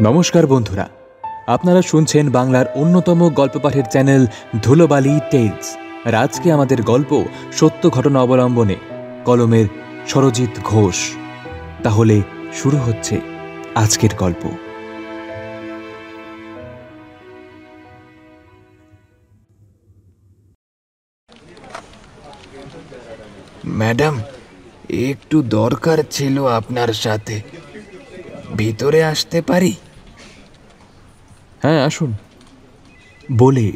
নমস্কার বন্ধুরা, আপনারা শুনছেন বাংলার অন্যতম গল্প পাঠের চ্যানেল ধুলোবালি টেলস। আর আজকে আমাদের গল্প সত্য ঘটনা অবলম্বনে, কলমের সরজিৎ ঘোষ। তাহলে শুরু হচ্ছে আজকের গল্প। ম্যাডাম, একটু দরকার ছিল আপনার সাথে। ভিতরে আসতে পারি? হ্যাঁ, আসুন বলে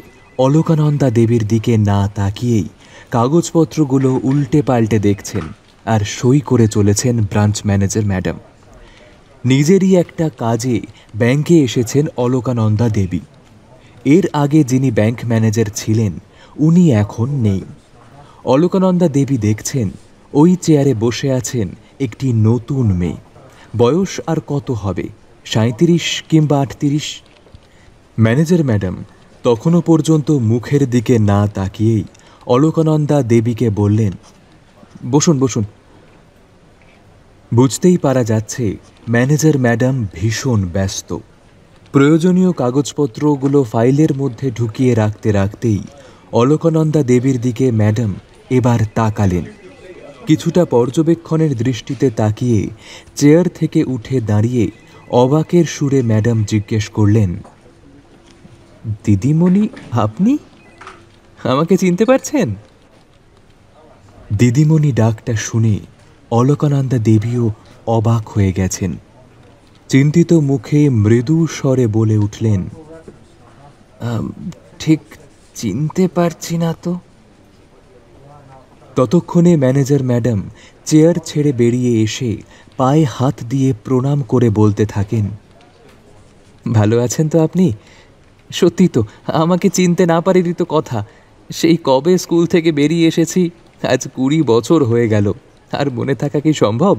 অলকানন্দা দেবীর দিকে না তাকিয়েই কাগজপত্রগুলো উল্টে পাল্টে দেখছেন আর সই করে চলেছেন ব্রাঞ্চ ম্যানেজার ম্যাডাম। নিজেরই একটা কাজে ব্যাংকে এসেছেন অলকানন্দা দেবী। এর আগে যিনি ব্যাংক ম্যানেজার ছিলেন উনি এখন নেই। অলকানন্দা দেবী দেখছেন ওই চেয়ারে বসে আছেন একটি নতুন মেয়ে। বয়স আর কত হবে, 37 কিংবা 38। ম্যানেজার ম্যাডাম তখনও পর্যন্ত মুখের দিকে না তাকিয়েই অলকানন্দা দেবীকে বললেন, বসুন বসুন। বুঝতেই পারা যাচ্ছে ম্যানেজার ম্যাডাম ভীষণ ব্যস্ত। প্রয়োজনীয় কাগজপত্রগুলো ফাইলের মধ্যে ঢুকিয়ে রাখতে রাখতেই অলকানন্দা দেবীর দিকে ম্যাডাম এবার তাকালেন। কিছুটা পর্যবেক্ষণের দৃষ্টিতে তাকিয়ে চেয়ার থেকে উঠে দাঁড়িয়ে অবাকের সুরে ম্যাডাম জিজ্ঞেস করলেন, দিদিমণি, আপনি আমাকে চিনতে পারছেন? দিদিমণি ডাকটা শুনে অলকানন্দা দেবীও অবাক হয়ে গেছেন। চিন্তিত মুখে মৃদু স্বরে বলে উঠলেন, ঠিক চিনতে পারছি না তো। ততক্ষণে ম্যানেজার ম্যাডাম চেয়ার ছেড়ে বেরিয়ে এসে পায়ে হাত দিয়ে প্রণাম করে বলতে থাকেন, ভালো আছেন তো আপনি? সত্যি তো, আমাকে চিনতে না পারেরই তো কথা। সেই কবে স্কুল থেকে বেরিয়ে এসেছি, আজ 20 বছর হয়ে গেল। আর মনে থাকা কি সম্ভব?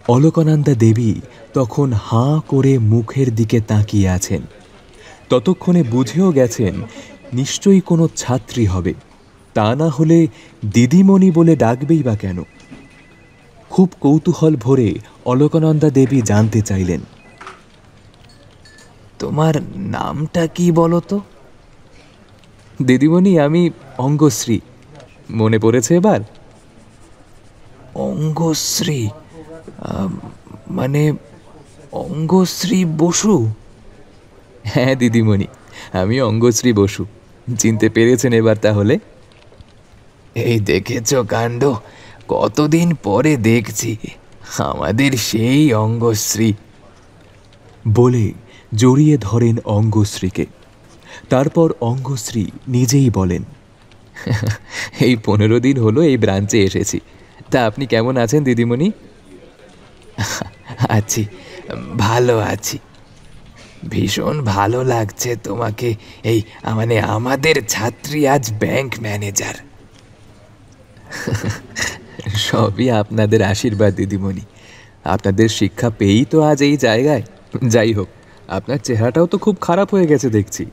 অলকানন্দা দেবী তখন হাঁ করে মুখের দিকে তাকিয়ে আছেন। ততক্ষণে বুঝেও গেছেন নিশ্চয়ই কোনো ছাত্রী হবে, তা না হলে দিদিমণি বলে ডাকবেই বা কেন? খুব কৌতূহল ভরে অলকানন্দা দেবী জানতে চাইলেন, তোমার নামটা কি বলো তো? দিদিমণি, আমি অঙ্গশ্রী। মনে পড়েছে এবার? অঙ্গশ্রী? মানে অঙ্গশ্রী বসু? হ্যাঁ দিদিমণি, আমি অঙ্গশ্রী বসু। চিনতে পেরেছেন এবার তাহলে? এই দেখেছ কাণ্ড, কতদিন পরে দেখছি আমাদের সেই অঙ্গশ্রী। বলে জড়িয়ে ধরেন অঙ্গশ্রীকে। তারপর অঙ্গশ্রী নিজেই বলেন, এই 15 দিন হলো এই ব্রাঞ্চে এসেছি। তা আপনি কেমন আছেন দিদিমণি? আছি, ভালো আছি। ভীষণ ভালো লাগছে তোমাকে। এই মানে আমাদের ছাত্রী আজ ব্যাংক ম্যানেজার। সবই আপনাদের আশীর্বাদ দিদিমণি। আপনাদের শিক্ষা পেয়েই তো আজ এই জায়গায়। যাই হোক, আপনার চেহারাটাও তো খুব খারাপ হয়ে গেছে দেখছি।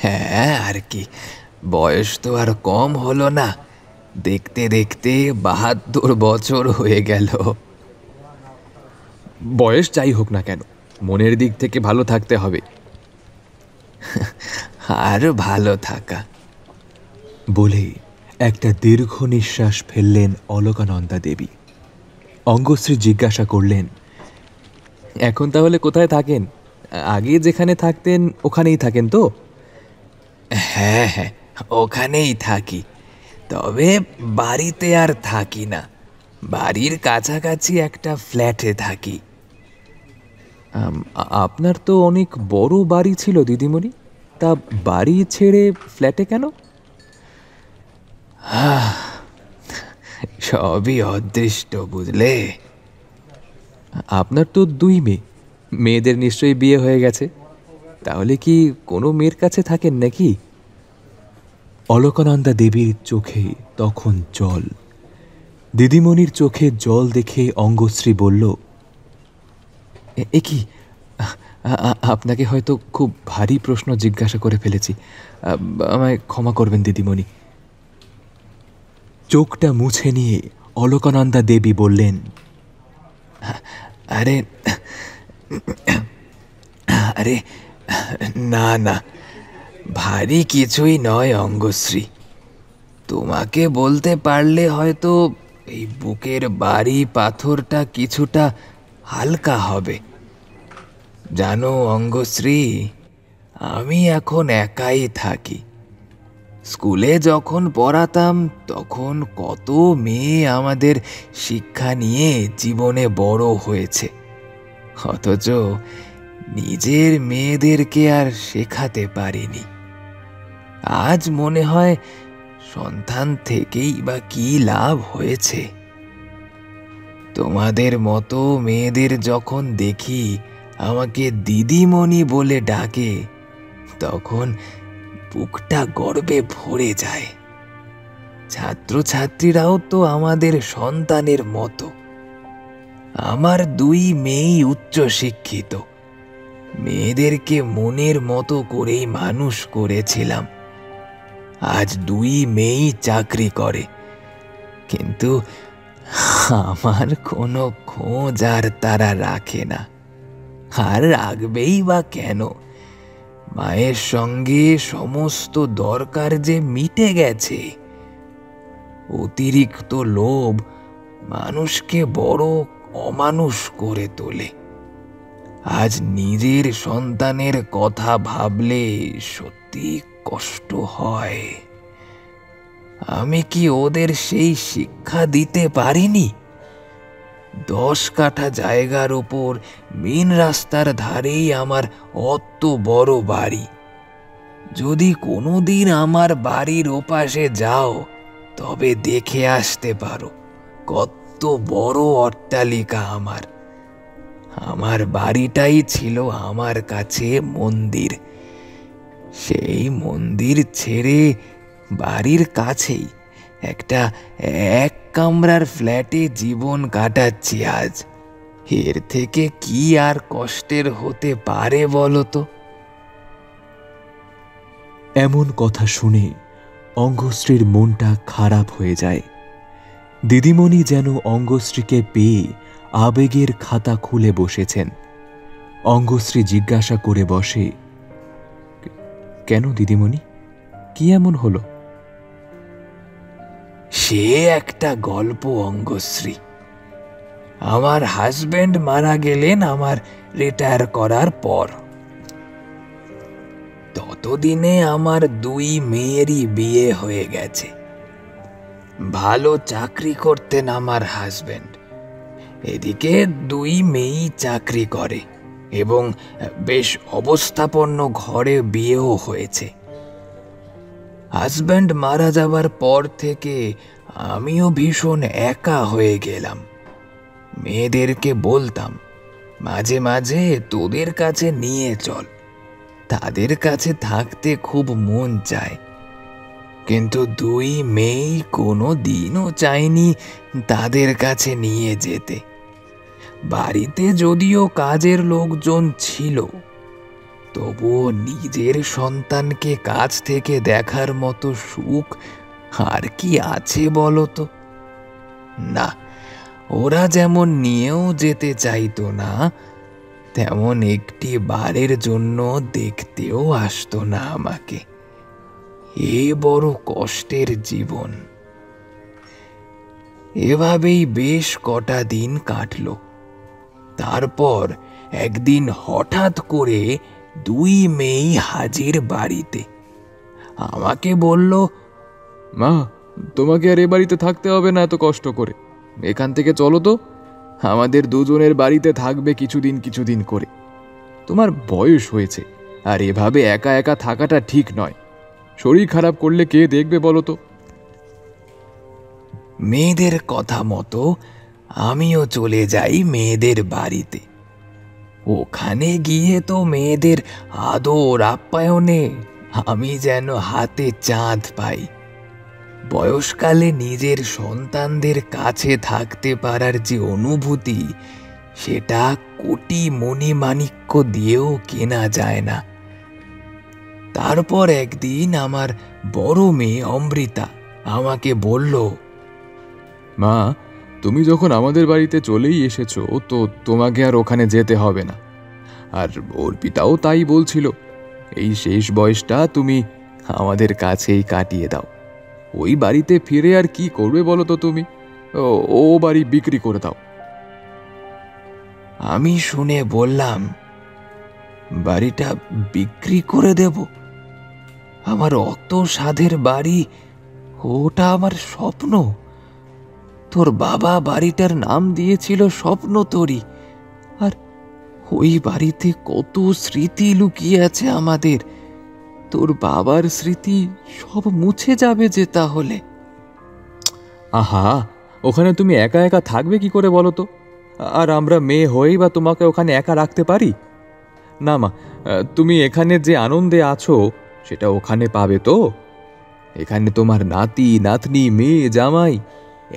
হ্যাঁ, আর কি, বয়স তো আর কম হলো না। দেখতে দেখতে 72 বছর হয়ে গেল। বয়স যাই হোক না কেন, মনের দিক থেকে ভালো থাকতে হবে। আর ভালো থাকা। বলে একটা দীর্ঘ নিঃশ্বাস ফেললেন অলকানন্দা দেবী। অঙ্গশ্রী জিজ্ঞাসা করলেন, এখন তাহলে কোথায় থাকেন? আগে যেখানে থাকতেন ওখানেই থাকেন তো? হ্যাঁ হ্যাঁ, ওখানেই থাকি। তবে বাড়িতে আর থাকি না, বাড়ির কাছাকাছি একটা ফ্ল্যাটে থাকি। আপনার তো অনেক বড় বাড়ি ছিল দিদিমণি, তা বাড়ি ছেড়ে ফ্ল্যাটে কেন? সবই অদৃষ্ট, বুঝলে। আপনার তো 2 মেয়ে, মেয়েদের নিশ্চয়ই বিয়ে হয়ে গেছে। তাহলে কি কোনো মেয়ের কাছে থাকেন নাকি? অলকানন্দা দেবীর চোখে তখন জল। দিদিমণির চোখে জল দেখে অঙ্গশ্রী বলল, এ কি, আপনাকে হয়তো খুব ভারী প্রশ্ন জিজ্ঞাসা করে ফেলেছি, আমায় ক্ষমা করবেন দিদিমণি। চোখটা মুছে নিয়ে অলকানন্দা দেবী বললেন, আরে আরে না না, ভারী কিছুই নয় অঙ্গশ্রী। তোমাকে বলতে পারলে হয়তো এই বুকের ভারী পাথরটা কিছুটা হালকা হবে। জানো অঙ্গশ্রী, আমি এখন একাই থাকি। স্কুলে যখন পড়াতাম তখন কত মেয়ে আমাদের শিক্ষা নিয়ে জীবনে বড় হয়েছে, অথচ নিজের মেয়েদেরকে আর শেখাতে পারিনি। আজ মনে হয় সন্তান থেকেই বা কি লাভ হয়েছে। তোমাদের মতো মেয়েদের যখন দেখি আমাকে দিদিমণি বলে ডাকে, তখন বুকটা গর্বে ভরে যায়। ছাত্রছাত্রীরাও তো আমাদের সন্তানের মতো। আমার দুই মেয়েই উচ্চ শিক্ষিত। মেয়েদেরকে মনের মতো করেই মানুষ করেছিলাম। আজ দুই মেয়েই চাকরি করে, কিন্তু আমার কোনো খোঁজ আর তারা রাখে না। আর রাখবেই বা কেন? মায়ের সঙ্গে সমস্ত দরকার যে মিটে গেছে। অতিরিক্ত লোভ মানুষকে বড় অমানুষ করে তোলে। আজ নিজের সন্তানের কথা ভাবলে সত্যি কষ্ট হয়। আমি কি ওদের সেই শিক্ষা দিতে পারিনি? 10 কাঠা জায়গার উপর মেন রাস্তার ধারেই আমার অত বড় বাড়ি। যদি কোনোদিন আমার বাড়ির ওপাশে যাও, তবে দেখে আসতে পারো কত বড় অট্টালিকা আমার। আমার বাড়িটাই ছিল আমার কাছে মন্দির। সেই মন্দির ছেড়ে বাড়ির কাছেই একটা 1 কামরার ফ্ল্যাটে জীবন কাটাচ্ছি আজ। এর থেকে কি আর কষ্টের হতে পারে বলো তো? এমন কথা শুনে অঙ্গশ্রীর মনটা খারাপ হয়ে যায়। দিদিমণি যেন অঙ্গশ্রীকে পেয়ে আবেগের খাতা খুলে বসেছেন। অঙ্গশ্রী জিজ্ঞাসা করে বসে, কেন দিদিমণি, কি এমন হলো? সে একটা গল্প অঙ্গশ্রী। আমার হাজবেন্ড মারা গেলেন আমার রিটায়ার করার পর। ততদিনে আমার দুই মেয়েরই বিয়ে হয়ে গেছে। ভালো চাকরি করতেন আমার হাজবেন্ড। এদিকে দুই মেয়েই চাকরি করে এবং বেশ অবস্থাপন্ন ঘরে বিয়েও হয়েছে। হাজব্যান্ড মারা যাবার পর থেকে আমিও ভীষণ একা হয়ে গেলাম। মেয়েদেরকে বলতাম, মাঝে মাঝে তোদের কাছে নিয়ে চল, তাদের কাছে থাকতে খুব মন চায়। কিন্তু দুই মেয়েই কোনো দিনও চায়নি তাদের কাছে নিয়ে যেতে। বাড়িতে যদিও কাজের লোকজন ছিল, তবুও নিজের সন্তানকে কাছ থেকে দেখার মতো সুখ আর কি আছে বলো তো? না, ওরা যেমন নিয়েও যেতে চাইতো না, তেমন একটি বারের জন্য দেখতেও আসতো না আমাকে। এ বড় কষ্টের জীবন। এভাবেই বেশ কটা দিন কাটলো। তারপর একদিন হঠাৎ করে দুই মেয়েই হাজির বাড়িতে। আমাকে বলল, মা, তোমাকে আর এ বাড়িতে থাকতে হবে না এত কষ্ট করে। এখান থেকে চলো তো, আমাদের দুজনের বাড়িতে থাকবে কিছুদিন কিছুদিন করে। তোমার বয়স হয়েছে, আর এভাবে একা একা থাকাটা ঠিক নয়। শরীর খারাপ করলে কে দেখবে বলো তো? মেয়েদের কথা মতো আমিও চলে যাই মেয়েদের বাড়িতে। ওখানে গিয়ে তো মেয়েদের আদর আপ্যায়নে আমি যেন হাতে চাঁদ পাই। বয়সকালে নিজের সন্তানদের কাছে থাকতে পারার যে অনুভূতি, সেটা কোটি মণিমাণিক্য দিয়েও কেনা যায় না। তারপর একদিন আমার বড় মেয়ে অমৃতা আমাকে বলল, মা, তুমি যখন আমাদের বাড়িতে চলেই এসেছো, তো তোমাকে আর ওখানে যেতে হবে না। আর ওর পিতাও তাই বলছিল, এই শেষ বয়সটা তুমি আমাদের কাছেই কাটিয়ে দাও। ওই বাড়িতে ফিরে আর কি করবে বলো তো তুমি? ও ও বাড়ি বিক্রি করে দাও। আমি শুনে বললাম, বাড়িটা বিক্রি করে দেব? আমার অত সাধের বাড়ি, ওটা আমার স্বপ্ন। তোর বাবা বাড়িটার নাম দিয়েছিল স্বপ্ন তরী। আর ওই বাড়িতে কত স্মৃতি লুকিয়ে আছে আমাদের। তোর বাবার স্মৃতি সব মুছে যাবে যে তাহলে। আহা, ওখানে তুমি একা একা থাকবে কি করে বলো তো? আর আমরা মেয়ে হয়েই বা তোমাকে ওখানে একা রাখতে পারি? না মা, তুমি এখানে যে আনন্দে আছো সেটা ওখানে পাবে তো? এখানে তোমার নাতি নাতনি, মেয়ে জামাই,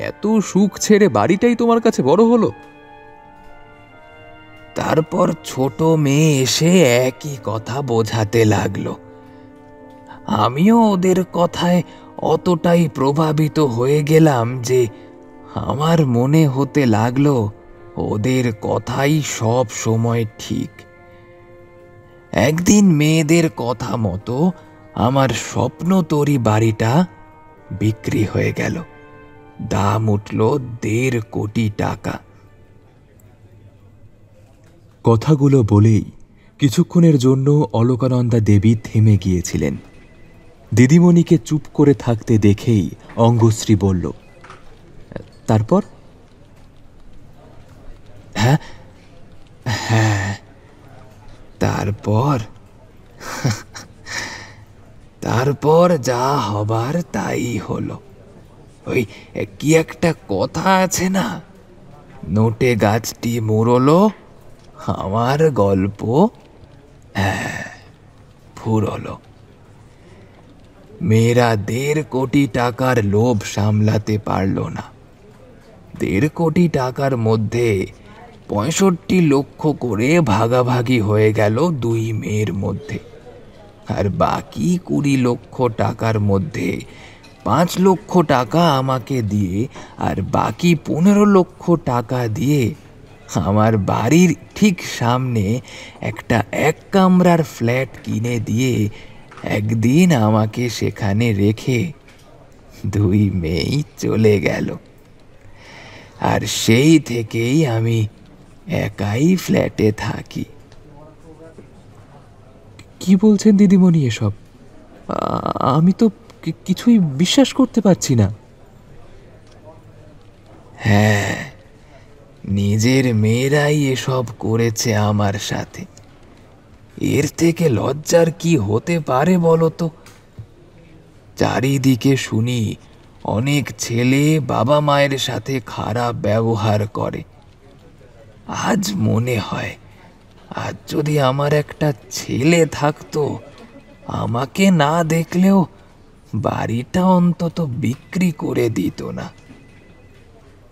এত সুখ ছেড়ে বাড়িটাই তোমার কাছে বড় হলো। তারপর ছোট মেয়ে এসে একই কথা বোঝাতে লাগলো। আমিও ওদের কথায় অতটাই প্রভাবিত হয়ে গেলাম যে আমার মনে হতে লাগলো ওদের কথাই সব সময় ঠিক। একদিন মেয়েদের কথা মতো আমার স্বপ্ন তরী বাড়িটা বিক্রি হয়ে গেল। দাম উঠল 1.5 কোটি টাকা। কথাগুলো বলেই কিছুক্ষণের জন্য অলকানন্দা দেবী থেমে গিয়েছিলেন। দিদিমণিকে চুপ করে থাকতে দেখেই অঙ্গশ্রী বলল, তারপর? হ্যাঁ হ্যাঁ, তারপর তারপর যা হবার তাই হলো। ওই কি একটা কথা আছে না, নোটে গাছটি মুড়লো, আমার গল্প ফুরলো। মেয়েরা 1.5 কোটি টাকার লোভ সামলাতে পারল না। 1.5 কোটি টাকার মধ্যে 65 লক্ষ করে ভাগাভাগি হয়ে গেল 2 মেয়ের মধ্যে। আর বাকি 20 লক্ষ টাকার মধ্যে 5 লক্ষ টাকা আমাকে দিয়ে আর বাকি 15 লক্ষ টাকা দিয়ে আমার বাড়ির ঠিক সামনে একটা 1 কামরার ফ্ল্যাট কিনে দিয়ে একদিন আমাকে সেখানে রেখে 2 মেয়েই চলে গেল। আর সেই থেকেই আমি একাই ফ্ল্যাটে থাকি। কি বলছেন দিদিমণি এসব? আমি তো কিছুই বিশ্বাস করতে পারছি না। হ্যাঁ, নিজের মেয়েরাই এসব করেছে আমার সাথে। এর থেকে লজ্জার কি হতে পারে বলো তো? চারিদিকে শুনি অনেক ছেলে বাবা মায়ের সাথে খারাপ ব্যবহার করে। আজ মনে হয়, আজ যদি আমার একটা ছেলে থাকতো, আমাকে না দেখলেও বাড়িটা অন্তত বিক্রি করে দিত না।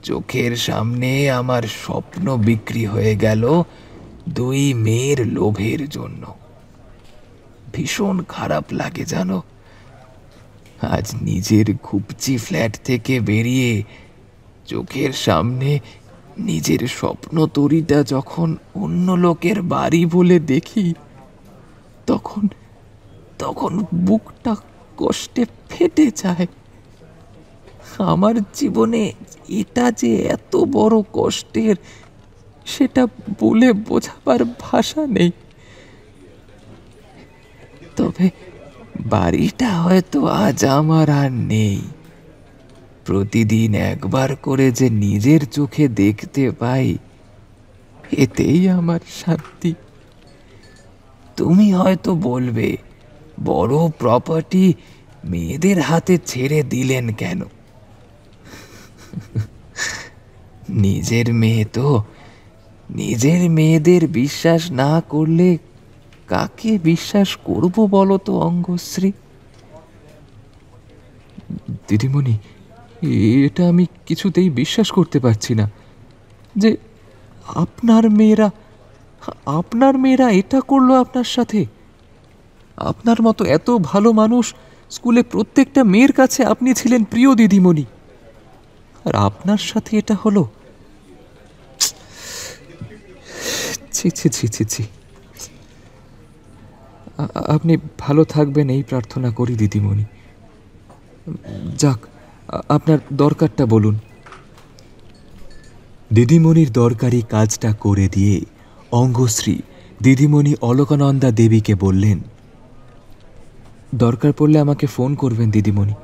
চোখের সামনে আমার স্বপ্ন বিক্রি হয়ে গেল 2 মেয়ের লোভের জন্য। ভীষণ খারাপ লাগে জানো। আজ নিজের ঘুপচি ফ্ল্যাট থেকে বেরিয়ে চোখের সামনে নিজের স্বপ্ন তরীটা যখন অন্য লোকের বাড়ি বলে দেখি, তখন তখন বুকটা কষ্টে ফেটে যায়। আমার জীবনে এটা যে এত বড় কষ্টের, সেটা বলে বোঝাবার ভাষা নেই। তবে বাড়িটা হয়তো আজ আমার আর নেই। প্রতিদিন একবার করে যে নিজের চোখে দেখতে পাই, এতেই আমার শান্তি। তুমি হয়তো বলবে, বড় প্রপার্টি মেয়েদের হাতে ছেড়ে দিলেন কেন? নিজের মেয়ে তো, নিজের মেয়েদের বিশ্বাস না করলে কাকে বিশ্বাস করব বলো তো অঙ্গশ্রী? দিদিমণি, এটা আমি কিছুতেই বিশ্বাস করতে পারছি না যে আপনার মেয়েরা এটা করলো আপনার সাথে। আপনার মতো এত ভালো মানুষ, স্কুলে প্রত্যেকটা মেয়ের কাছে আপনি ছিলেন প্রিয় দিদিমণি, আর আপনার সাথে এটা হলো। ছি ছি ছি ছি ছি, আপনি ভালো থাকবেন এই প্রার্থনা করি দিদিমণি। যাক, আপনার দরকারটা বলুন। দিদিমণির দরকারি কাজটা করে দিয়ে অঙ্গশ্রী দিদিমণি অলকানন্দা দেবীকে বললেন, দরকার পড়লে আমাকে ফোন করবেন দিদিমণি।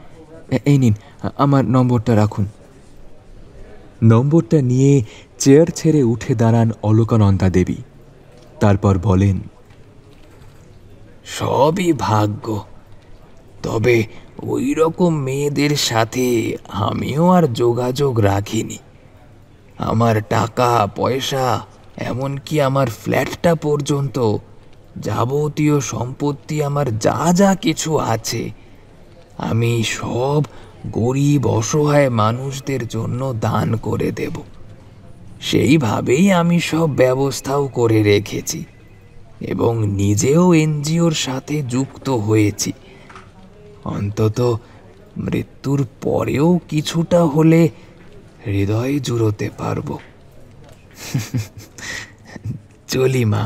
এই নিন, আমার নম্বরটা রাখুন। নম্বরটা নিয়ে চেয়ার ছেড়ে উঠে দাঁড়ান অলকানন্দা দেবী। তারপর বলেন, সবই ভাগ্য। তবে ওই রকম মেয়েদের সাথে আমিও আর যোগাযোগ রাখিনি। আমার টাকা পয়সা, এমনকি আমার ফ্ল্যাটটা পর্যন্ত, যাবতীয় সম্পত্তি আমার যা যা কিছু আছে, আমি সব গরিব অসহায় মানুষদের জন্য দান করে দেব। সেইভাবেই আমি সব ব্যবস্থাও করে রেখেছি এবং নিজেও এনজিওর সাথে যুক্ত হয়েছি। অন্তত মৃত্যুর পরেও কিছুটা হলে হৃদয় জুড়োতে পারবো। চলি মা।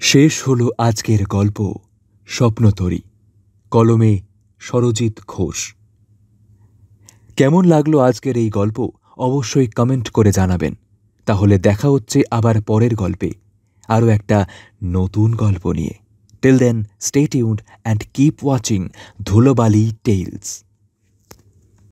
শেষ হলো আজকের গল্প স্বপ্নতরী, কলমে সরজিৎ ঘোষ। কেমন লাগলো আজকের এই গল্প অবশ্যই কমেন্ট করে জানাবেন। তাহলে দেখা হচ্ছে আবার পরের গল্পে, আরও একটা নতুন গল্প নিয়ে। Till then, stay tuned and keep watching Dhulobali tales.